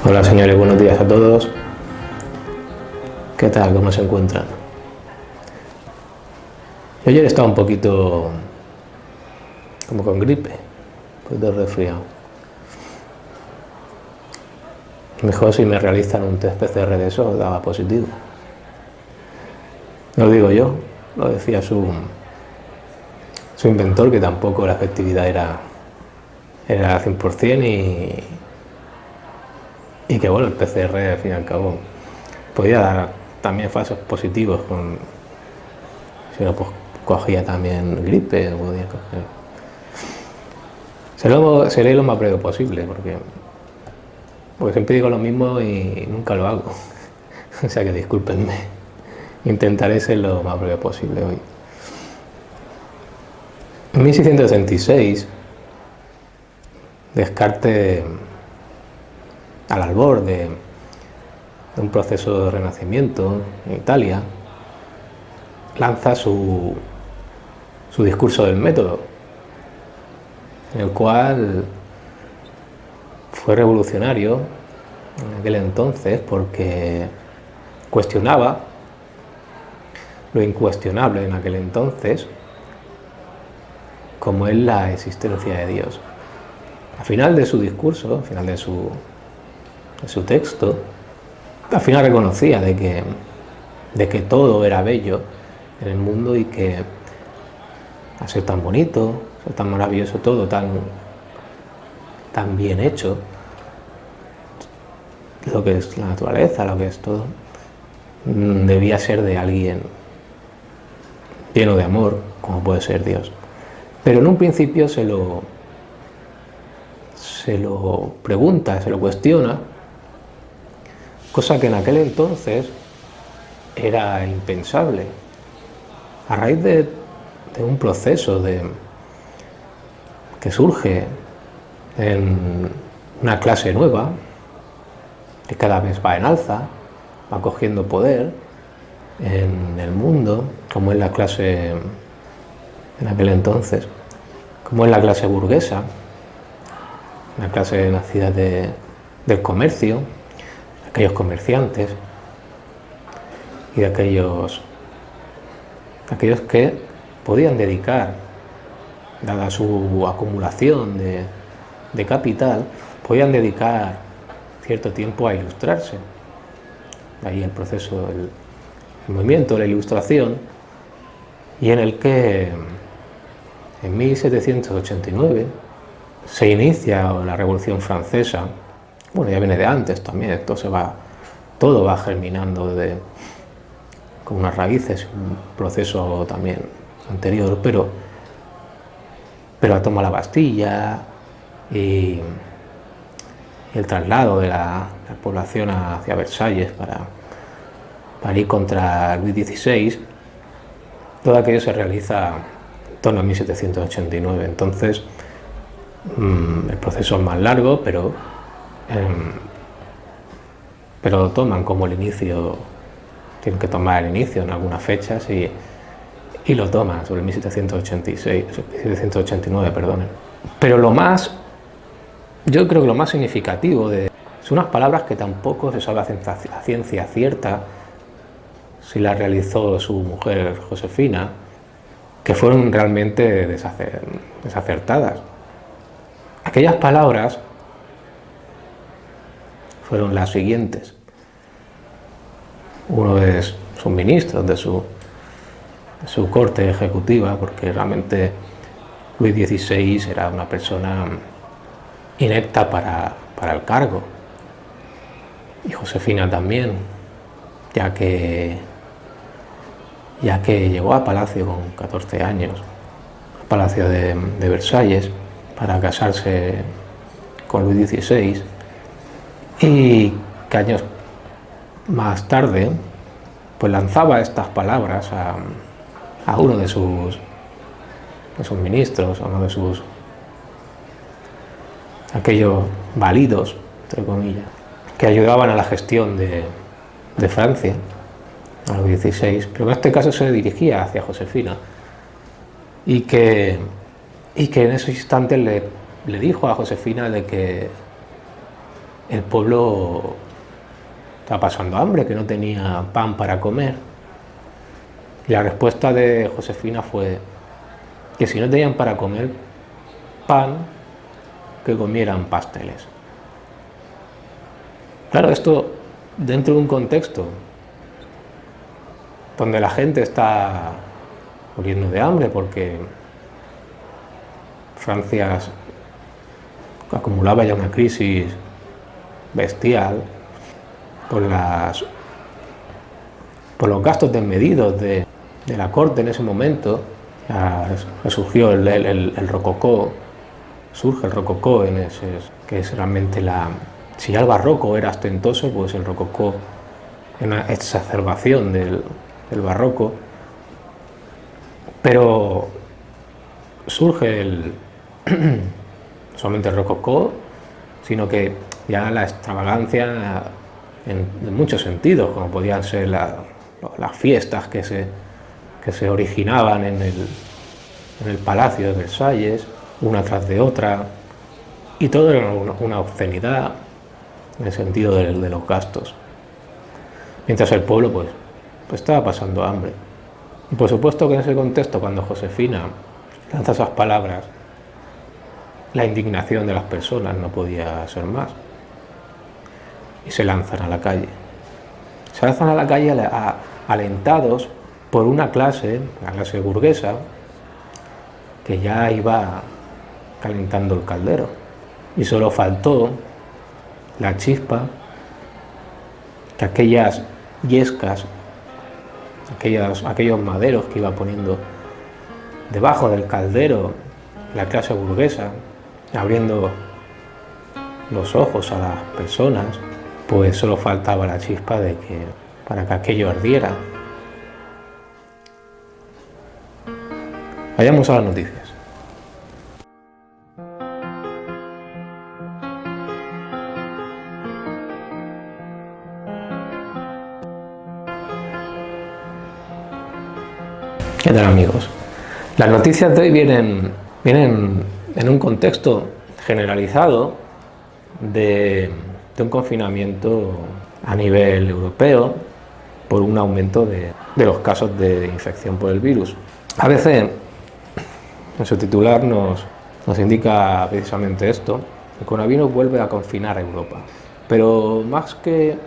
Hola señores, buenos días a todos. ¿Qué tal? ¿Cómo se encuentran? Yo ayer estaba un poquito como con gripe, un poquito resfriado. Mejor si me realizan un test PCR de eso, daba positivo. No lo digo yo, lo decía su inventor, que tampoco la efectividad era al 100% y que bueno, el PCR al fin y al cabo podía dar también falsos positivos si uno pues cogía también gripe, podía coger. Seré lo más breve posible porque siempre digo lo mismo y nunca lo hago. O sea que discúlpenme. Intentaré ser lo más breve posible hoy. En 1666, Descartes, al albor de un proceso de renacimiento en Italia, lanza su discurso del método, en el cual fue revolucionario en aquel entonces porque cuestionaba lo incuestionable en aquel entonces, como es la existencia de Dios. Al final de su discurso, al final de su texto, al final reconocía de que todo era bello en el mundo y que al ser tan bonito, ser tan maravilloso todo, tan bien hecho, lo que es la naturaleza, lo que es todo, debía ser de alguien lleno de amor, como puede ser Dios. Pero en un principio se lo pregunta, se lo cuestiona, cosa que en aquel entonces era impensable. A raíz de un proceso que surge en una clase nueva, que cada vez va en alza, va cogiendo poder en el mundo, como es la clase en aquel entonces, como es la clase burguesa, una clase nacida del comercio, de aquellos comerciantes y de aquellos que podían dedicar, dada su acumulación de capital, podían dedicar cierto tiempo a ilustrarse. De ahí el proceso, el movimiento de la Ilustración, y en el que en 1789 se inicia la Revolución Francesa. Bueno, ya viene de antes también, todo va germinando con unas raíces, un proceso también anterior, pero la toma de la Bastilla y el traslado de la población hacia Versalles para ir contra Luis XVI, todo aquello se realiza en torno a 1789. Entonces, el proceso es más largo, pero lo toman como el inicio, tienen que tomar el inicio en algunas fechas y lo toman sobre 1789, perdonen. Pero yo creo que lo más significativo son unas palabras que tampoco se sabe a ciencia cierta si las realizó su mujer Josefina, que fueron realmente desacertadas. Aquellas palabras fueron las siguientes. Uno de sus ministros, de su corte ejecutiva, porque realmente Luis XVI era una persona inepta para el cargo, y Josefina también, ya que llegó a palacio con 14 años, al palacio de Versalles, para casarse con Luis XVI, y que años más tarde pues lanzaba estas palabras a uno de sus ministros, a uno de aquellos válidos, entre comillas, que ayudaban a la gestión de Francia, a Luis XVI, pero en este caso se dirigía hacia Josefina, y que en esos instantes le dijo a Josefina de que el pueblo estaba pasando hambre, que no tenía pan para comer. Y la respuesta de Josefina fue que si no tenían para comer pan, que comieran pasteles. Claro, esto dentro de un contexto donde la gente está muriendo de hambre porque Francia acumulaba ya una crisis bestial por los gastos desmedidos de la corte en ese momento. Surgió el rococó, surge el rococó que es realmente si ya el barroco era ostentoso, pues el rococó es una exacerbación del barroco. Pero surge no solamente el rococó, sino que ya la extravagancia en muchos sentidos, como podían ser las fiestas que se originaban en el Palacio de Versalles, una tras de otra, y todo era una obscenidad en el sentido de los gastos. Mientras el pueblo pues estaba pasando hambre. Y por supuesto que en ese contexto, cuando Josefina lanza esas palabras, la indignación de las personas no podía ser más. Y se lanzan a la calle. Se lanzan a la calle alentados por una clase, la clase burguesa, que ya iba calentando el caldero. Y solo faltó la chispa que aquellas yescas, aquellos maderos que iba poniendo debajo del caldero la clase burguesa, abriendo los ojos a las personas, pues solo faltaba la chispa para que aquello ardiera. Vayamos a las noticias. ¿Qué tal, amigos? Las noticias de hoy vienen en un contexto generalizado de un confinamiento a nivel europeo por un aumento de los casos de infección por el virus. A veces en su titular nos indica precisamente esto: el coronavirus vuelve a confinar a Europa. Pero más que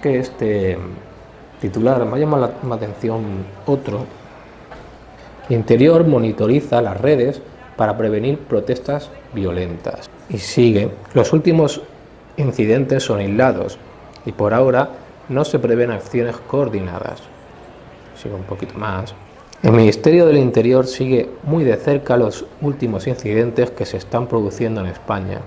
este titular, me ha llamado la atención otro. Interior monitoriza las redes para prevenir protestas violentas. Y sigue: los últimos incidentes son aislados y por ahora no se prevén acciones coordinadas. Sigo un poquito más. El Ministerio del Interior sigue muy de cerca los últimos incidentes que se están produciendo en España,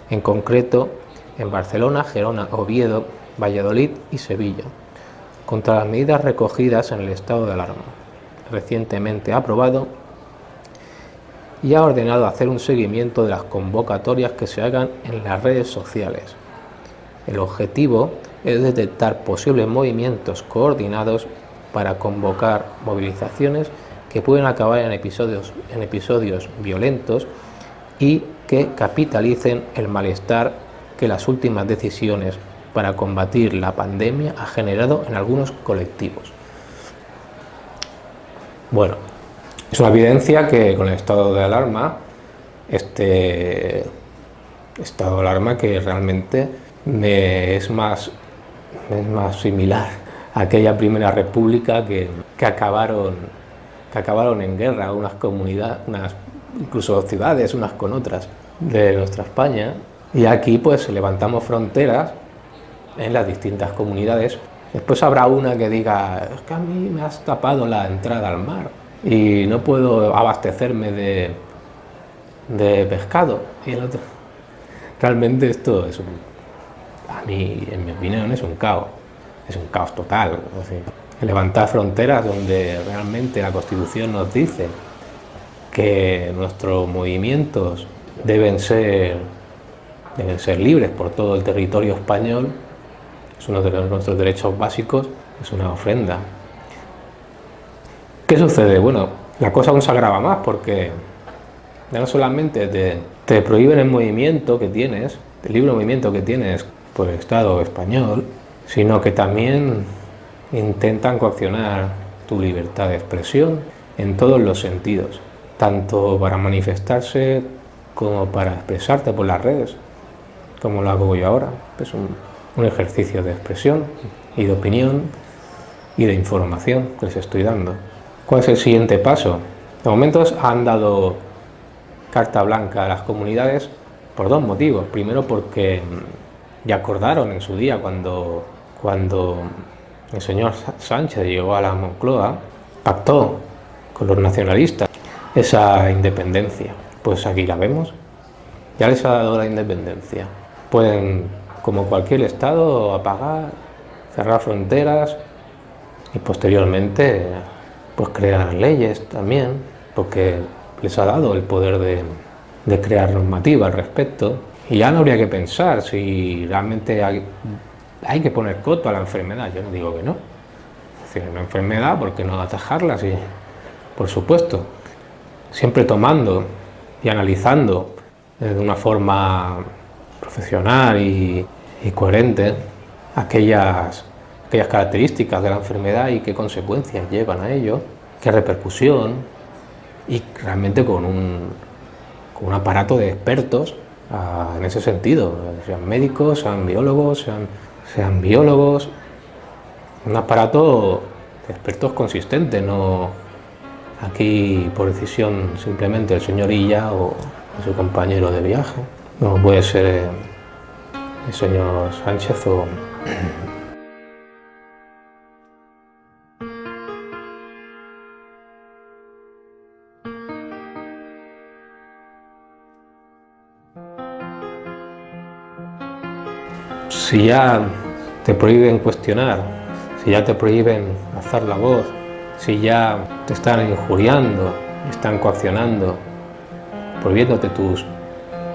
en concreto en Barcelona, Gerona, Oviedo, Valladolid y Sevilla, contra las medidas recogidas en el estado de alarma, recientemente aprobado, y ha ordenado hacer un seguimiento de las convocatorias que se hagan en las redes sociales. El objetivo es detectar posibles movimientos coordinados para convocar movilizaciones que pueden acabar en episodios violentos y que capitalicen el malestar que las últimas decisiones para combatir la pandemia ha generado en algunos colectivos. Bueno, es una evidencia que con el estado de alarma, este estado de alarma que realmente es más similar a aquella primera república que acabaron en guerra unas comunidades, incluso ciudades unas con otras de nuestra España, y aquí pues levantamos fronteras en las distintas comunidades. Después habrá una que diga: es que a mí me has tapado la entrada al mar y no puedo abastecerme de pescado. Y el otro, realmente esto es a mí, en mi opinión, es un caos total. Es decir, levantar fronteras donde realmente la Constitución nos dice que nuestros movimientos deben ser libres por todo el territorio español, es uno de nuestros derechos básicos, es una ofrenda. ¿Qué sucede? Bueno, la cosa aún se agrava más porque ya no solamente te prohíben el movimiento que tienes, del libre movimiento que tienes por el Estado español, sino que también intentan coaccionar tu libertad de expresión en todos los sentidos, tanto para manifestarse como para expresarte por las redes, como lo hago yo ahora. Es un ejercicio de expresión y de opinión y de información que les estoy dando. ¿Cuál es el siguiente paso? De momento han dado carta blanca a las comunidades por dos motivos. Primero, porque ya acordaron en su día cuando el señor Sánchez llegó a la Moncloa, pactó con los nacionalistas esa independencia. Pues aquí la vemos, ya les ha dado la independencia. Pueden, como cualquier estado, apagar, cerrar fronteras y posteriormente pues crear leyes también, porque les ha dado el poder de crear normativa al respecto. Y ya no habría que pensar si realmente hay que poner coto a la enfermedad. Yo no digo que no. Es decir, una enfermedad, ¿por qué no atajarla? Sí, por supuesto. Siempre tomando y analizando de una forma profesional y coherente aquellas características de la enfermedad y qué consecuencias llevan a ello, qué repercusión, y realmente con un aparato de expertos en ese sentido, sean médicos, sean biólogos, sean biólogos, un aparato de expertos consistente, no aquí por decisión simplemente el señor Illa o su compañero de viaje, no puede ser el señor Sánchez o... Si ya te prohíben cuestionar, si ya te prohíben alzar la voz, si ya te están injuriando, están coaccionando, prohibiéndote tus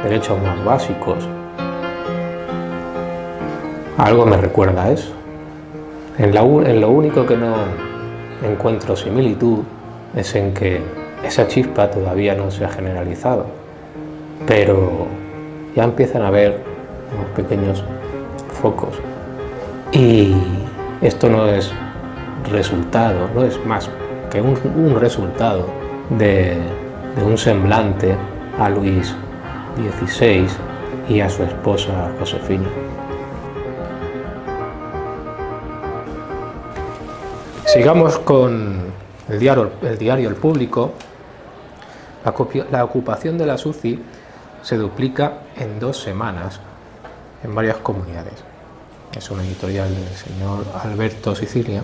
derechos más básicos, algo me recuerda a eso. En lo único que no encuentro similitud es en que esa chispa todavía no se ha generalizado, pero ya empiezan a haber unos pequeños focos, y esto no es resultado, no es más que un resultado de un semblante a Luis XVI y a su esposa Josefina. Sigamos con el diario El Público. La ocupación de las UCI se duplica en 2 semanas en varias comunidades. Es una editorial del señor Alberto Sicilia.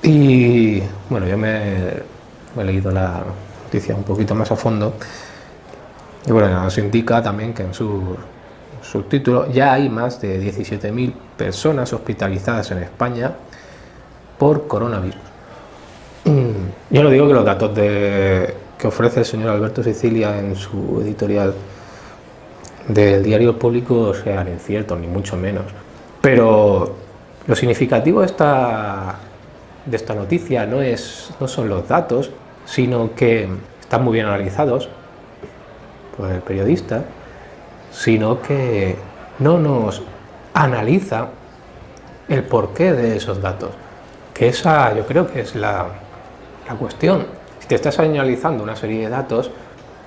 Y bueno, yo me he leído la noticia un poquito más a fondo. Y bueno, nos indica también que en su subtítulo ya hay más de 17.000 personas hospitalizadas en España por coronavirus. Yo no digo que los datos que ofrece el señor Alberto Sicilia en su editorial del diario El Público sean inciertos, ni mucho menos. Pero lo significativo de esta noticia no son los datos, sino que están muy bien analizados por el periodista, sino que no nos analiza el porqué de esos datos. Que esa yo creo que es la cuestión. Si te estás analizando una serie de datos,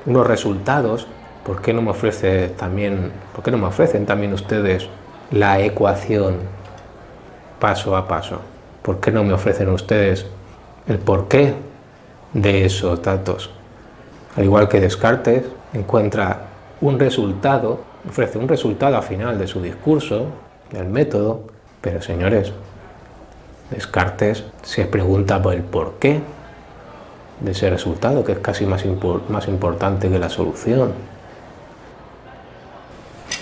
unos resultados, ¿por qué no me ofrecen también ustedes la ecuación paso a paso? ¿Por qué no me ofrecen ustedes el porqué de esos datos? Al igual que Descartes encuentra un resultado, ofrece un resultado al final de su discurso, del método, pero señores, Descartes se pregunta por el porqué de ese resultado, que es casi más importante que la solución.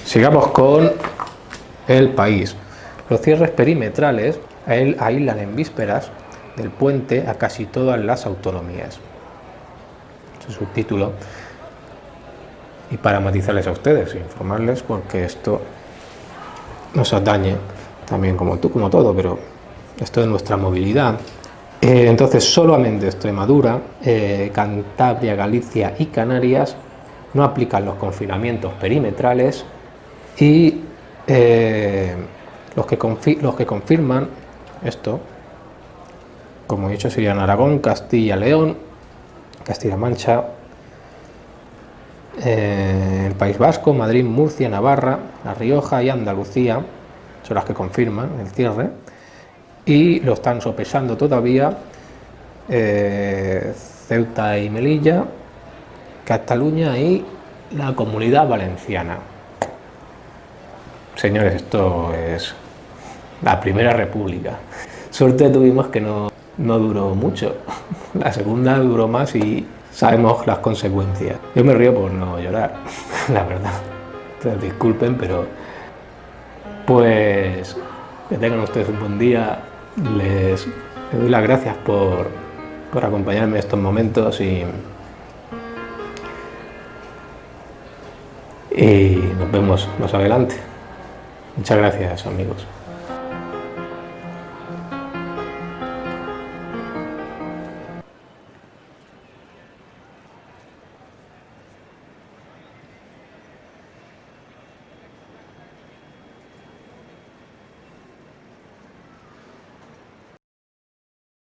Sigamos con El País. Los cierres perimetrales aíslan en vísperas del puente a casi todas las autonomías. Su subtítulo. Y para matizarles a ustedes, informarles, porque esto nos atañe también como todo, pero esto es nuestra movilidad. Entonces, solamente Extremadura, Cantabria, Galicia y Canarias no aplican los confinamientos perimetrales Y los que confirman esto, como he dicho, serían Aragón, Castilla-León, Castilla-La Mancha, el País Vasco, Madrid, Murcia, Navarra, La Rioja y Andalucía, son las que confirman el cierre, y lo están sopesando todavía Ceuta y Melilla, Cataluña y la Comunidad Valenciana. Señores, esto es la Primera República. Suerte tuvimos que no duró mucho. La segunda duró más y sabemos las consecuencias. Yo me río por no llorar, la verdad. Entonces, disculpen, pero pues que tengan ustedes un buen día. Les doy las gracias por acompañarme en estos momentos y nos vemos más adelante. Muchas gracias, amigos.